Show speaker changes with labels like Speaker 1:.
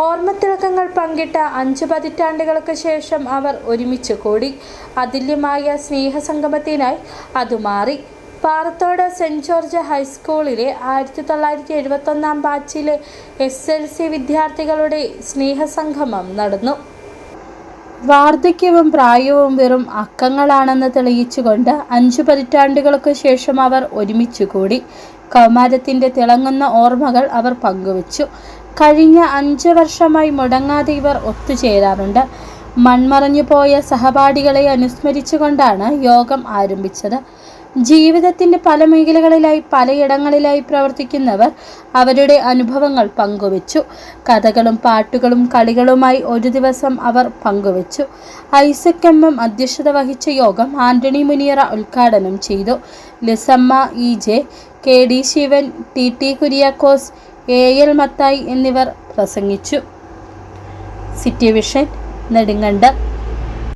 Speaker 1: ഓർമ്മത്തിളക്കങ്ങൾ പങ്കിട്ട 5 പതിറ്റാണ്ടുകൾക്ക് ശേഷം അവർ ഒരുമിച്ച് കൂടി. അതുല്യമായ സ്നേഹസംഗമത്തിനായി അത് മാറി. പാറത്തോട് സെന്റ് ജോർജ് ഹൈസ്കൂളിലെ 1971 ബാച്ചിലെ SLC വിദ്യാർത്ഥികളുടെ സ്നേഹസംഗമം നടന്നു. വാർദ്ധക്യവും പ്രായവും വെറും അക്കങ്ങളാണെന്ന് തെളിയിച്ചുകൊണ്ട് 5 പതിറ്റാണ്ടുകൾക്ക് ശേഷം അവർ ഒരുമിച്ച് കൂടി. കൗമാരത്തിൻ്റെ തിളങ്ങുന്ന ഓർമ്മകൾ അവർ പങ്കുവച്ചു. കഴിഞ്ഞ 5 വർഷമായി മുടങ്ങാതെ ഇവർ ഒത്തുചേരാറുണ്ട്. മൺമറഞ്ഞു പോയ സഹപാഠികളെ അനുസ്മരിച്ചുകൊണ്ടാണ് യോഗം ആരംഭിച്ചത്. ജീവിതത്തിൻ്റെ പല മേഖലകളിലായി പലയിടങ്ങളിലായി പ്രവർത്തിക്കുന്നവർ അവരുടെ അനുഭവങ്ങൾ പങ്കുവച്ചു. കഥകളും പാട്ടുകളും കളികളുമായി ഒരു ദിവസം അവർ പങ്കുവച്ചു. ഐസക് MM അധ്യക്ഷത വഹിച്ച യോഗം ആന്റണി മുനിയറ ഉദ്ഘാടനം ചെയ്തു. Lissamma EJ, KD Shivan, TT Kuriakose, AL Mathai എന്നിവർ പ്രസംഗിച്ചു. City vision, Nedumkandam.